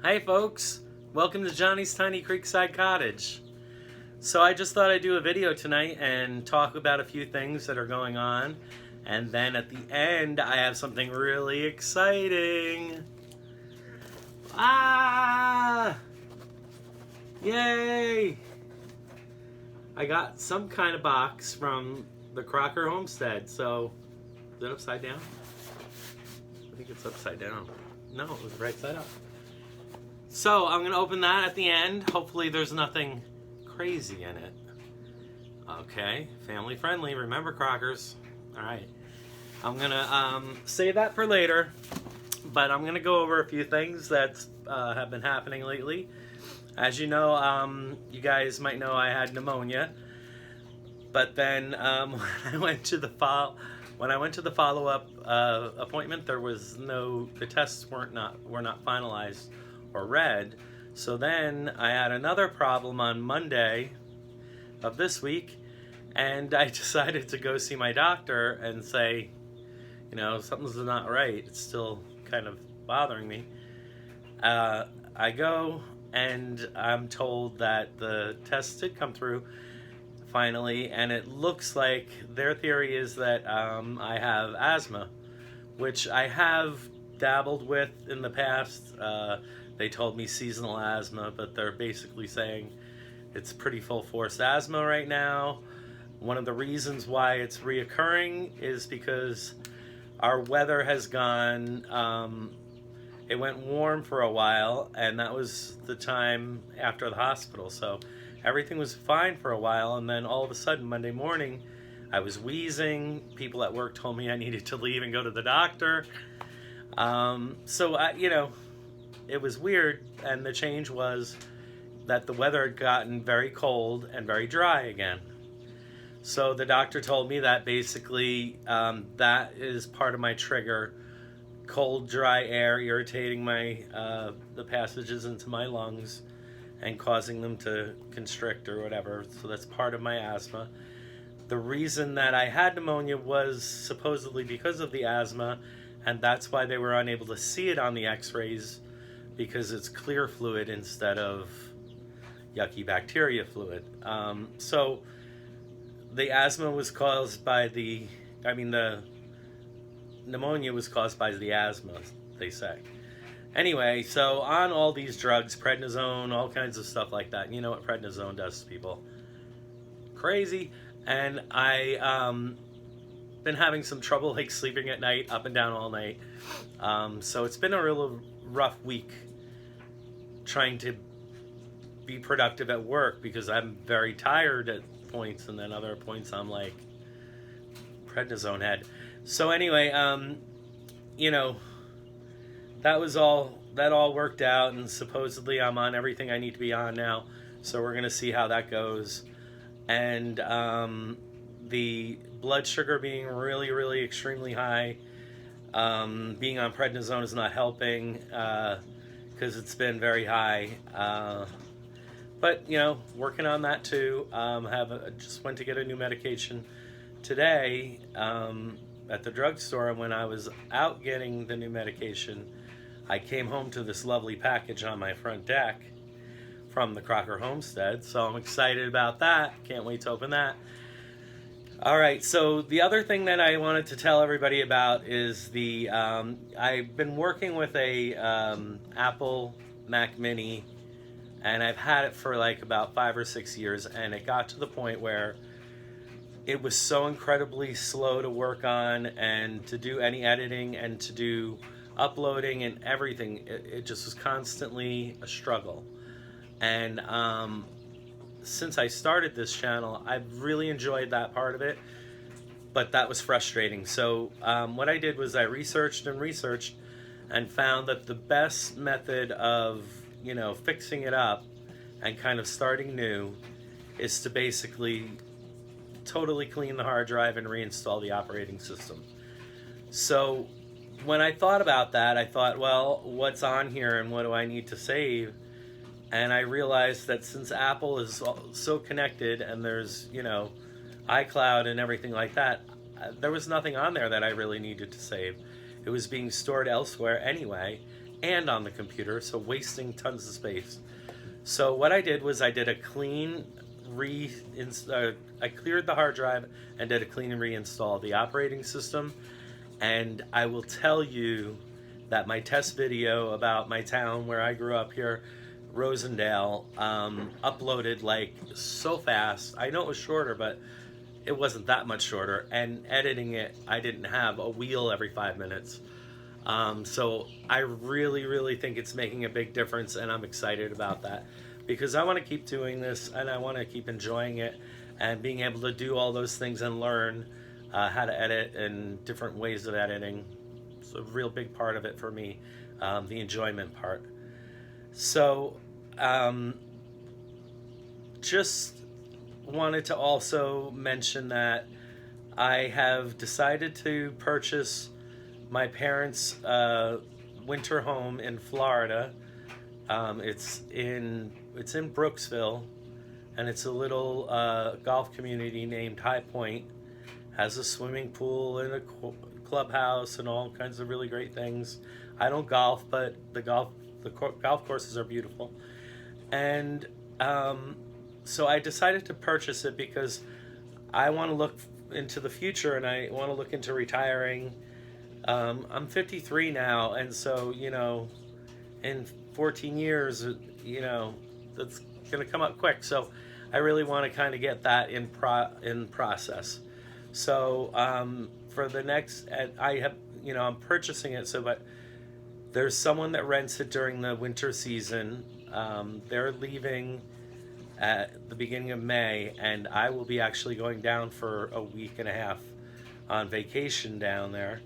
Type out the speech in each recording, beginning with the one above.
Hi folks, welcome to Johnny's Tiny Creekside Cottage. So I just thought I'd do a video tonight and talk about a few things that are going on, and then at the end I have something really exciting. Yay! I got some kind of box from the Crocker Homestead. So, is it upside down? I think it's upside down. No, it was right side up. So I'm gonna open that at the end. Hopefully there's nothing crazy in it. Okay, family friendly, remember Crockers. All right, I'm gonna save that for later, but I'm gonna go over a few things that have been happening lately. As you know, you guys might know I had pneumonia, but then when I went to the follow-up appointment, the tests were not finalized or read. So then I had another problem on Monday of this week, and I decided to go see my doctor and say, you know, something's not right. It's still kind of bothering me. I go and I'm told that the tests did come through finally, and it looks like their theory is that I have asthma, which I have dabbled with in the past. They told me seasonal asthma, but they're basically saying it's pretty full force asthma right now. One of the reasons why it's reoccurring is because our weather has gone, it went warm for a while, and that was the time after the hospital. So everything was fine for a while, and then all of a sudden Monday morning I was wheezing. People at work told me I needed to leave and go to the doctor. You know, it was weird, and the change was that the weather had gotten very cold and very dry again. So the doctor told me that basically that is part of my trigger. Cold, dry air irritating the passages into my lungs and causing them to constrict or whatever. So that's part of my asthma. The reason that I had pneumonia was supposedly because of the asthma, and that's why they were unable to see it on the x-rays, because it's clear fluid instead of yucky bacteria fluid. So the asthma was caused by the pneumonia was caused by the asthma, they say. Anyway, so on all these drugs, prednisone, all kinds of stuff like that. You know what prednisone does to people. Crazy. And I been having some trouble like sleeping at night, up and down all night. So it's been a real rough week trying to be productive at work, because I'm very tired at points, and then other points I'm like prednisone head. So anyway, you know, that all worked out, and supposedly I'm on everything I need to be on now. So we're gonna see how that goes. And the blood sugar being really, really extremely high. Being on prednisone is not helping because it's been very high. But you know, working on that too. Just went to get a new medication today at the drugstore, and when I was out getting the new medication, I came home to this lovely package on my front deck from the Crocker Homestead. So I'm excited about that. Can't wait to open that. All right, so the other thing that I wanted to tell everybody about is I've been working with a Apple Mac Mini, and I've had it for like about 5 or 6 years, and it got to the point where it was so incredibly slow to work on and to do any editing and to do uploading and everything. It just was constantly a struggle. And since I started this channel, I've really enjoyed that part of it, but that was frustrating. So what I did was I researched and found that the best method of, you know, fixing it up and kind of starting new is to basically totally clean the hard drive and reinstall the operating system. So when I thought about that, I thought, well, what's on here and what do I need to save? And I realized that since Apple is so connected and there's, you know, iCloud and everything like that, there was nothing on there that I really needed to save. It was being stored elsewhere anyway, and on the computer, so wasting tons of space. So what I did was I did a clean I cleared the hard drive and did a clean reinstall of the operating system. And I will tell you that my test video about my town where I grew up here, Rosendale, uploaded like so fast. I know it was shorter, but it wasn't that much shorter. And editing it, I didn't have a wheel every 5 minutes. So I really, really think it's making a big difference, and I'm excited about that because I want to keep doing this and I want to keep enjoying it and being able to do all those things and learn how to edit and different ways of editing. It's a real big part of it for me, the enjoyment part. So just wanted to also mention that I have decided to purchase my parents' winter home in Florida. It's in Brooksville, and it's a little golf community named High Point. Has a swimming pool and a clubhouse and all kinds of really great things. I don't golf, but the golf courses are beautiful. And so I decided to purchase it because I want to look into the future and I want to look into retiring. I'm 53 now, and so, in 14 years, that's going to come up quick. So I really want to kind of get that in process. So for the next, I have, I'm purchasing it. So, but there's someone that rents it during the winter season. They're leaving at the beginning of May, and I will be actually going down for a week and a half on vacation down there.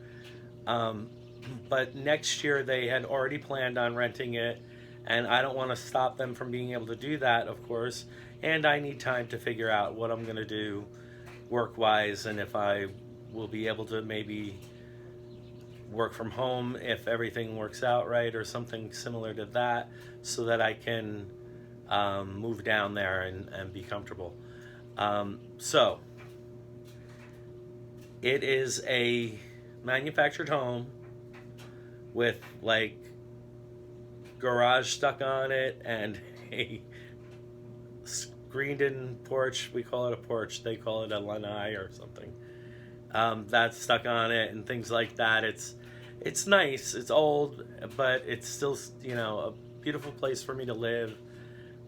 But next year they had already planned on renting it, and I don't want to stop them from being able to do that, of course. And I need time to figure out what I'm going to do work-wise, and if I will be able to maybe work from home if everything works out right or something similar to that, so that I can move down there and be comfortable. So it is a manufactured home with like garage stuck on it and a screened in porch. We call it a porch, they call it a lanai or something, that's stuck on it and things like that. It's nice, it's old, but it's still a beautiful place for me to live,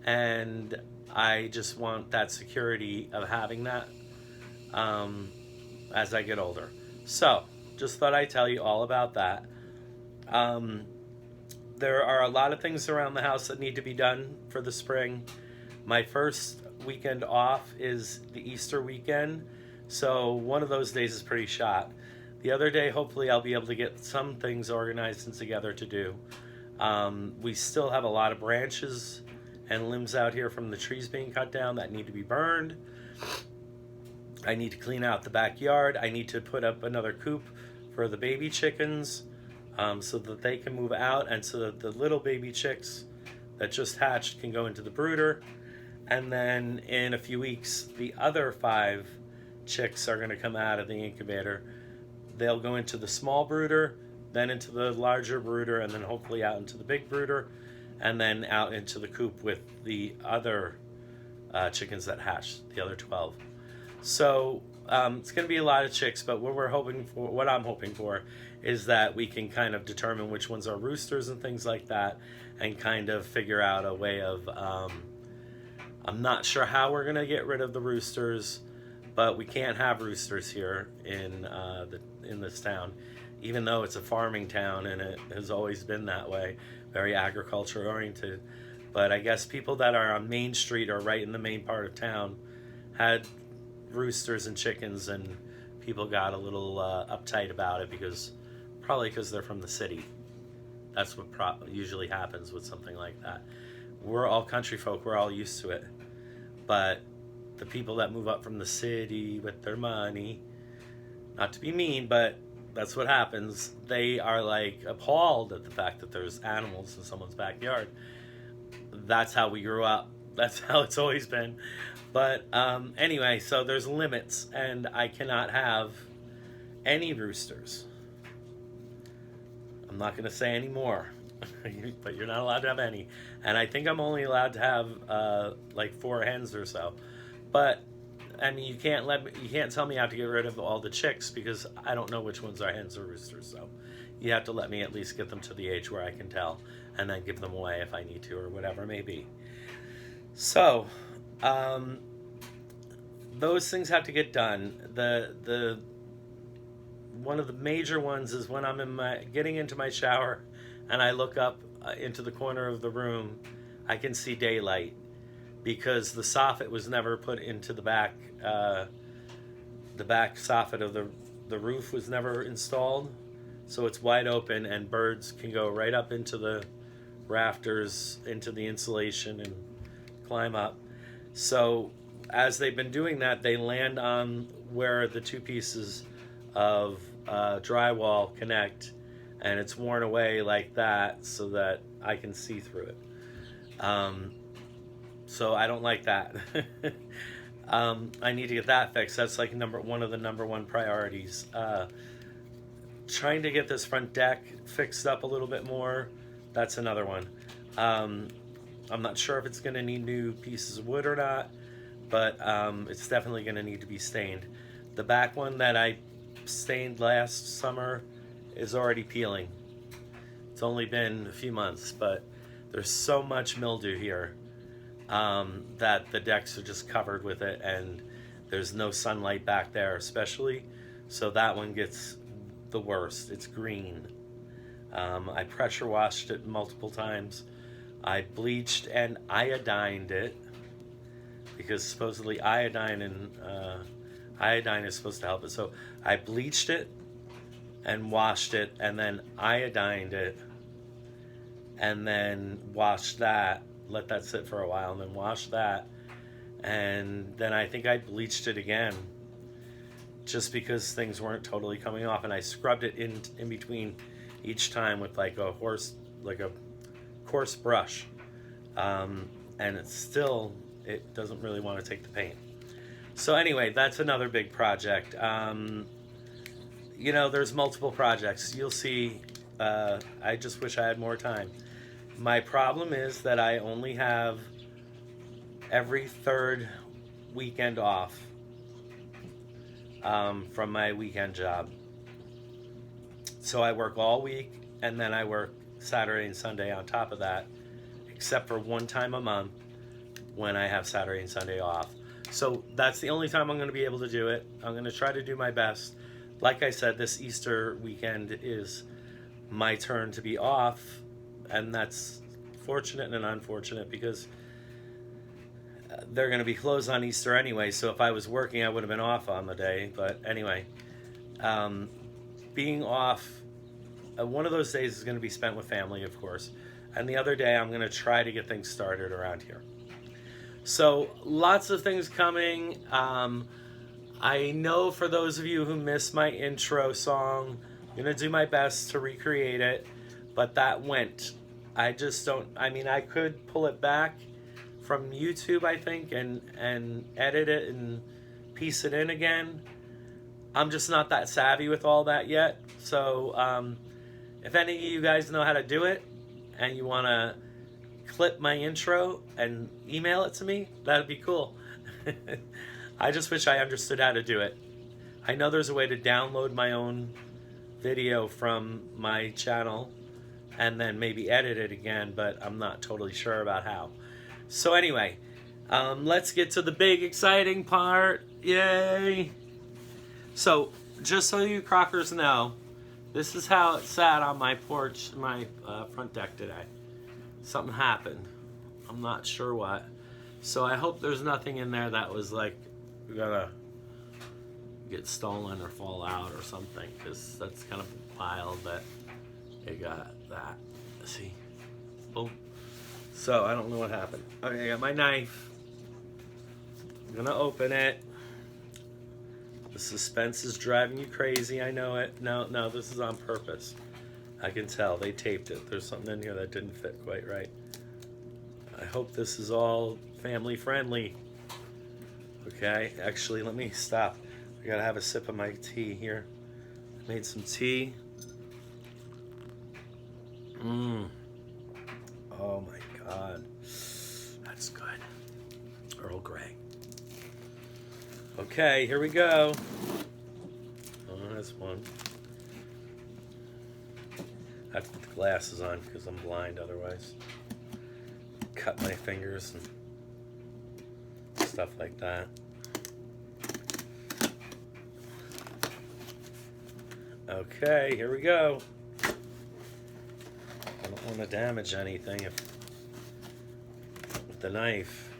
and I just want that security of having that as I get older. So just thought I'd tell you all about that. There are a lot of things around the house that need to be done for the spring. My first weekend off is the Easter weekend, so one of those days is pretty shot. The other day, hopefully, I'll be able to get some things organized and together to do. We still have a lot of branches and limbs out here from the trees being cut down that need to be burned. I need to clean out the backyard. I need to put up another coop for the baby chickens so that they can move out, and so that the little baby chicks that just hatched can go into the brooder. And then in a few weeks, the other 5 chicks are going to come out of the incubator. They'll go into the small brooder, then into the larger brooder, and then hopefully out into the big brooder, and then out into the coop with the other chickens that hatched, the other 12. So it's going to be a lot of chicks, but what I'm hoping for is that we can kind of determine which ones are roosters and things like that, and kind of figure out a way of, I'm not sure how we're going to get rid of the roosters, but we can't have roosters here in this town, even though it's a farming town and it has always been that way, very agriculture oriented. But I guess people that are on Main Street or right in the main part of town had roosters and chickens, and people got a little uptight about it probably because they're from the city. That's what usually happens with something like that. We're all country folk, we're all used to it. But the people that move up from the city with their money, not to be mean, but that's what happens. They are like appalled at the fact that there's animals in someone's backyard. That's how we grew up. That's how it's always been. But anyway, so there's limits, and I cannot have any roosters. I'm not going to say any more. but you're not allowed to have any. And I think I'm only allowed to have like 4 hens or so. But I mean, you can't tell me how to get rid of all the chicks because I don't know which ones are hens or roosters. So you have to let me at least get them to the age where I can tell, and then give them away if I need to or whatever it may be. So those things have to get done. The one of the major ones is when I'm getting into my shower and I look up into the corner of the room, I can see daylight because the soffit was never put into the back. The back soffit of the roof was never installed, so it's wide open and birds can go right up into the rafters, into the insulation, and climb up. So as they've been doing that, they land on where the 2 pieces of drywall connect, and it's worn away like that so that I can see through it. So I don't like that. I need to get that fixed. That's like one of the number 1 priorities. Trying to get this front deck fixed up a little bit more. That's another one. I'm not sure if it's going to need new pieces of wood or not, but it's definitely going to need to be stained. The back one that I stained last summer is already peeling. It's only been a few months, but there's so much mildew here that the decks are just covered with it, and there's no sunlight back there especially, so that one gets the worst. It's green. I pressure washed it multiple times. I bleached and iodined it because supposedly iodine is supposed to help it. So I bleached it and washed it, and then iodined it, and then washed that, let that sit for a while, and then washed that, and then I think I bleached it again just because things weren't totally coming off, and I scrubbed it in between each time with like a coarse brush, and it doesn't really want to take the paint. So anyway, that's another big project. There's multiple projects. You'll see. I just wish I had more time. My problem is that I only have every 3rd weekend off from my weekend job. So I work all week, and then I work Saturday and Sunday on top of that, except for one time a month when I have Saturday and Sunday off. So that's the only time I'm going to be able to do it. I'm going to try to do my best. Like I said, this Easter weekend is my turn to be off, and that's fortunate and unfortunate because they're going to be closed on Easter anyway, so if I was working I would have been off on the day. But anyway, being off, one of those days is going to be spent with family, of course, and the other day I'm going to try to get things started around here. So lots of things coming. I know for those of you who missed my intro song, I'm going to do my best to recreate it, but that went. I could pull it back from YouTube, I think, and edit it and piece it in again. I'm just not that savvy with all that yet. So if any of you guys know how to do it and you want to clip my intro and email it to me, that'd be cool. I just wish I understood how to do it. I know there's a way to download my own video from my channel and then maybe edit it again, but I'm not totally sure about how. So anyway, let's get to the big exciting part. Yay! So just so you Crockers know, this is how it sat on my porch, my front deck today. Something happened. I'm not sure what. So I hope there's nothing in there that was like gonna get stolen or fall out or something, because that's kind of wild that it got that. See? Boom. So I don't know what happened. Okay, I got my knife. I'm gonna open it. The suspense is driving you crazy, I know it. No, this is on purpose. I can tell, they taped it. There's something in here that didn't fit quite right. I hope this is all family friendly. Okay, actually, let me stop. I gotta have a sip of my tea here. I made some tea. God. That's good. Earl Grey. Okay, here we go. Oh, that's one. I have to put the glasses on because I'm blind otherwise. Cut my fingers and stuff like that. Okay, here we go. I don't want to damage anything with the knife.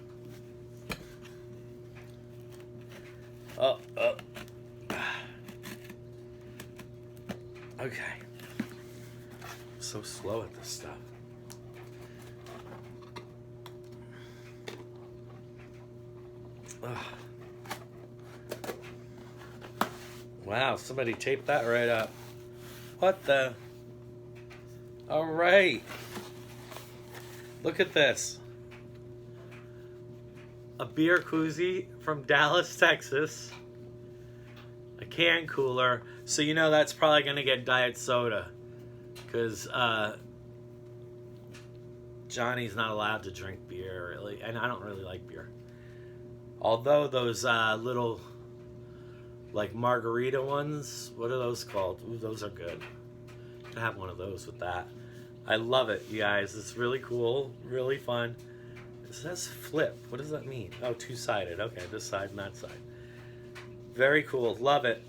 Oh. Okay. I'm so slow at this stuff. Ugh. Wow, somebody taped that right up. What the? All right. Look at this. A beer koozie from Dallas, Texas. A can cooler. So you know that's probably going to get diet soda. Because Johnny's not allowed to drink beer, really. And I don't really like beer. Although those little... like margarita ones. What are those called? Ooh, those are good. I have one of those with that. I love it, you guys. It's really cool. Really fun. It says flip. What does that mean? Oh, two-sided. Okay, this side and that side. Very cool. Love it.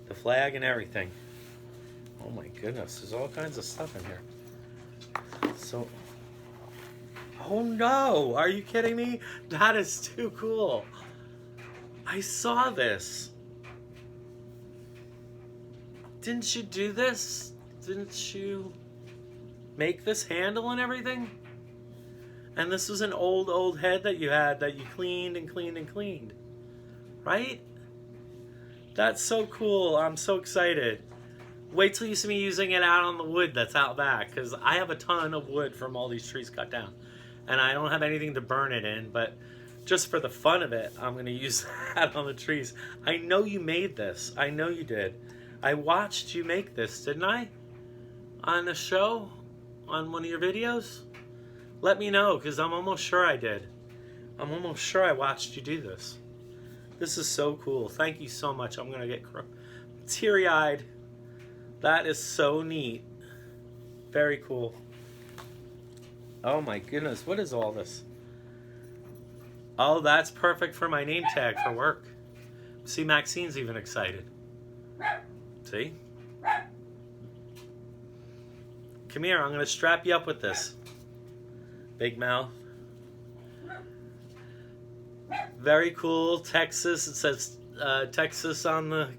The flag and everything. Oh my goodness. There's all kinds of stuff in here. So... oh no! Are you kidding me? That is too cool. I saw this. Didn't you do this? Didn't you make this handle and everything? And this was an old head that you had that you cleaned and cleaned and cleaned. Right? That's so cool. I'm so excited. Wait till you see me using it out on the wood that's out back. Because I have a ton of wood from all these trees cut down. And I don't have anything to burn it in. But just for the fun of it, I'm going to use that on the trees. I know you made this. I know you did. I watched you make this, didn't I? On the show? On one of your videos? Let me know, because I'm almost sure I did. I'm almost sure I watched you do this. This is so cool. Thank you so much. I'm going to get teary-eyed. That is so neat. Very cool. Oh my goodness. What is all this? Oh, that's perfect for my name tag for work. See, Maxine's even excited. See? Come here, I'm going to strap you up with this. Big mouth. Very cool. Texas. It says Texas on the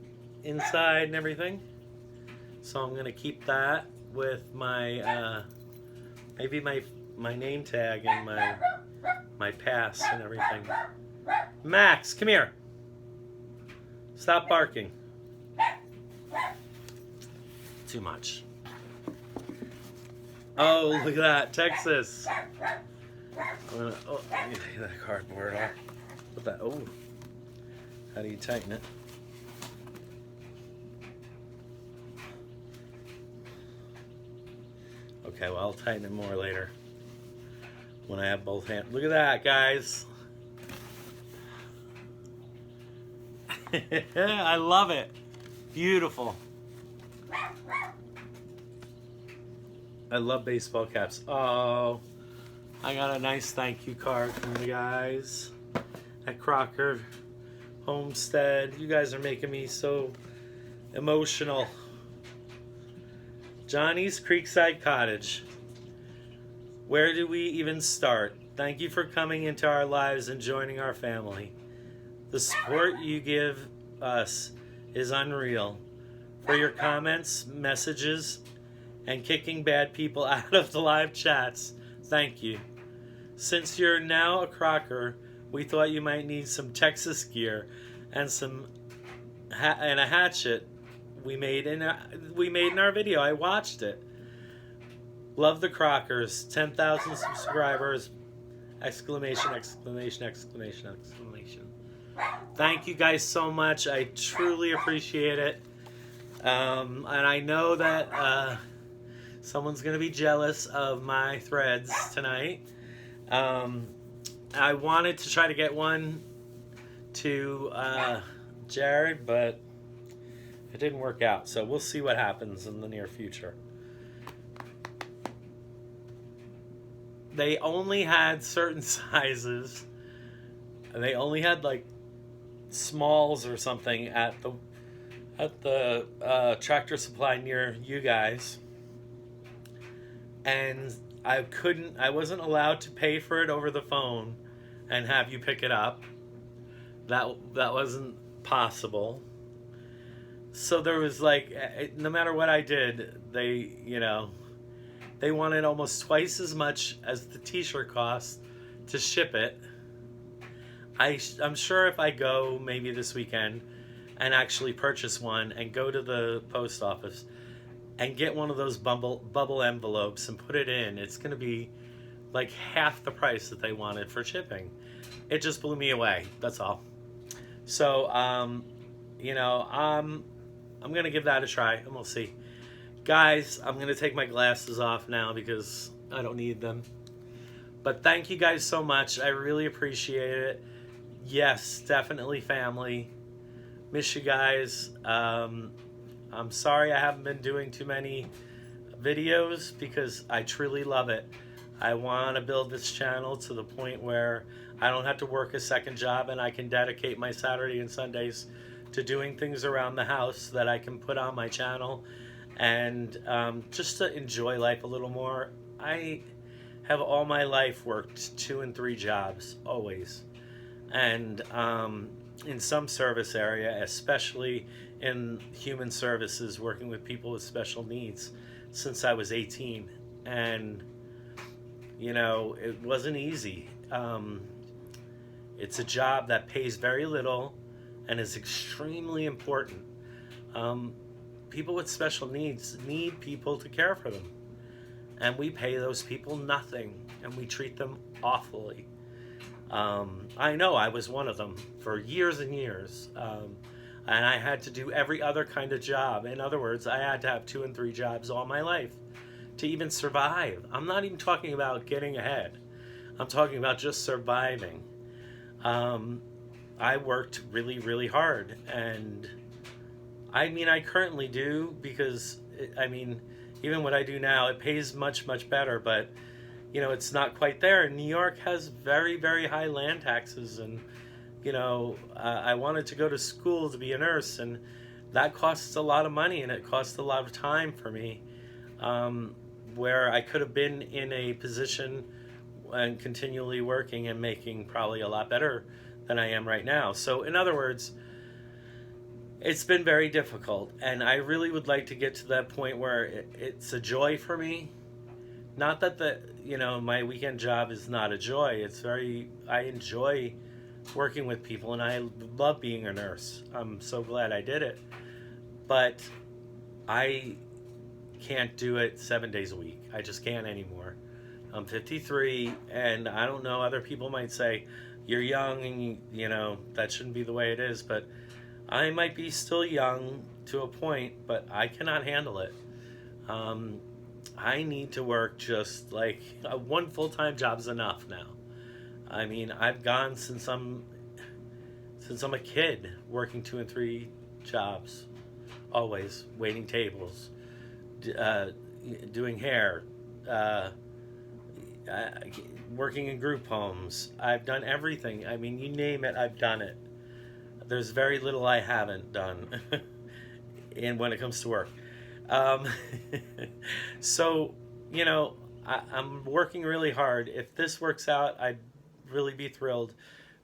inside and everything. So I'm going to keep that with my, maybe my name tag and my pass and everything. Max, come here. Stop barking. Too much. Oh, look at that. Texas. I'm gonna, oh, let me take that cardboard off. Put that, oh. How do you tighten it? Okay, well, I'll tighten it more later. When I have both hands. Look at that, guys. I love it. Beautiful. I love baseball caps. Oh, I got a nice thank you card from the guys at Crocker Homestead. You guys are making me so emotional. Johnny's Creekside Cottage. Where do we even start? Thank you for coming into our lives and joining our family. The support you give us is unreal. For your comments, messages, and kicking bad people out of the live chats, thank you. Since you're now a Crocker, we thought you might need some Texas gear and and a hatchet we made in our video. I watched it. Love the Crockers. 10,000 subscribers! Exclamation! Exclamation! Exclamation! Exclamation! Thank you guys so much. I truly appreciate it. And I know that Someone's going to be jealous of my threads tonight. I wanted to try to get one to Jared, but it didn't work out. So we'll see what happens in the near future. They only had certain sizes. They only had like smalls or something at the Tractor Supply near you guys, and I wasn't allowed to pay for it over the phone and have you pick it up. That wasn't possible. So there was like, no matter what I did, they wanted almost twice as much as the t-shirt cost to ship it. I'm sure if I go maybe this weekend and actually purchase one and go to the post office and get one of those bubble envelopes and put it in, it's going to be like half the price that they wanted for shipping. It just blew me away. That's all. So, I'm going to give that a try and we'll see. Guys, I'm going to take my glasses off now because I don't need them. But thank you guys so much. I really appreciate it. Yes, definitely family. Miss you guys. I'm sorry I haven't been doing too many videos because I truly love it. I want to build this channel to the point where I don't have to work a second job and I can dedicate my Saturday and Sundays to doing things around the house that I can put on my channel and just to enjoy life a little more. I have all my life worked 2 and 3 jobs, always. And in some service area, especially in human services, working with people with special needs since I was 18. And, it wasn't easy. It's a job that pays very little and is extremely important. People with special needs need people to care for them. And we pay those people nothing, and we treat them awfully. I know I was one of them for years and years. And I had to do every other kind of job. In other words, I had to have 2 and 3 jobs all my life to even survive. I'm not even talking about getting ahead. I'm talking about just surviving. I worked really, really hard. And I currently do because, even what I do now, it pays much, much better. But, it's not quite there. And New York has very, very high land taxes. And, I wanted to go to school to be a nurse. And that costs a lot of money. And it costs a lot of time for me. Where I could have been in a position and continually working and making probably a lot better than I am right now. So, in other words, it's been very difficult, and I really would like to get to that point where it's a joy for me. Not that my weekend job is not a joy. I enjoy working with people, and I love being a nurse. I'm so glad I did it. But I can't do it 7 days a week. I just can't anymore. I'm 53, and I don't know, other people might say, you're young, and that shouldn't be the way it is, but I might be still young to a point, but I cannot handle it. I need to work just like one full-time job is enough now. I've gone since I'm a kid working 2 and 3 jobs, always waiting tables, doing hair, working in group homes. I've done everything. You name it, I've done it. There's very little I haven't done when it comes to work. So, I'm working really hard. If this works out, I'd really be thrilled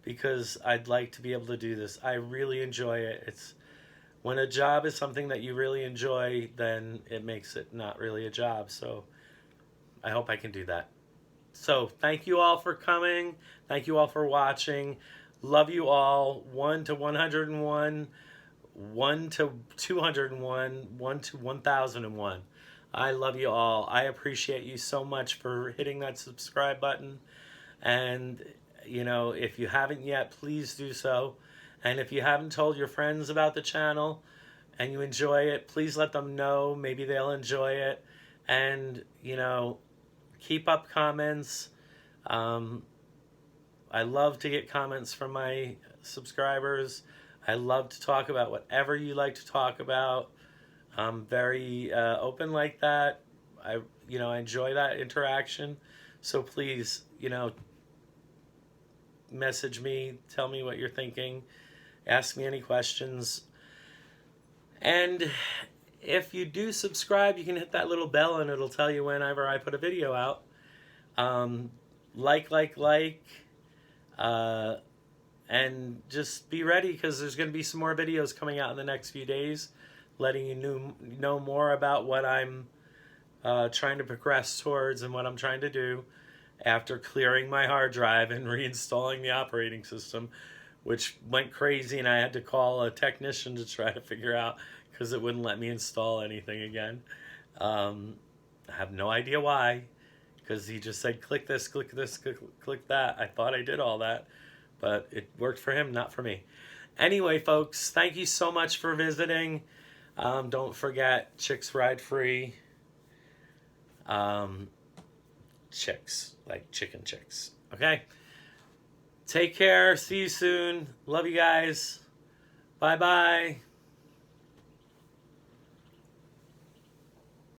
because I'd like to be able to do this. I really enjoy it. It's when a job is something that you really enjoy, then it makes it not really a job. So I hope I can do that. So thank you all for coming. Thank you all for watching. Love you all. 1 to 101, 1 to 201, 1 to 1001. I love you all. I appreciate you so much for hitting that subscribe button. And, if you haven't yet, please do so. And if you haven't told your friends about the channel and you enjoy it, please let them know. Maybe they'll enjoy it. And, keep up comments. I love to get comments from my subscribers. I love to talk about whatever you like to talk about. I'm very open like that. I enjoy that interaction. So please, message me, tell me what you're thinking, ask me any questions. And if you do subscribe, you can hit that little bell and it'll tell you whenever I put a video out. And just be ready, because there's going to be some more videos coming out in the next few days, letting you know more about what I'm trying to progress towards and what I'm trying to do after clearing my hard drive and reinstalling the operating system, which went crazy, and I had to call a technician to try to figure out, because it wouldn't let me install anything again. I have no idea why, because he just said click this, click that. I thought I did all that, but it worked for him, not for me. Anyway, folks, thank you so much for visiting. Don't forget, chicks ride free. Chicks, like chicken chicks. Okay? Take care. See you soon. Love you guys. Bye-bye.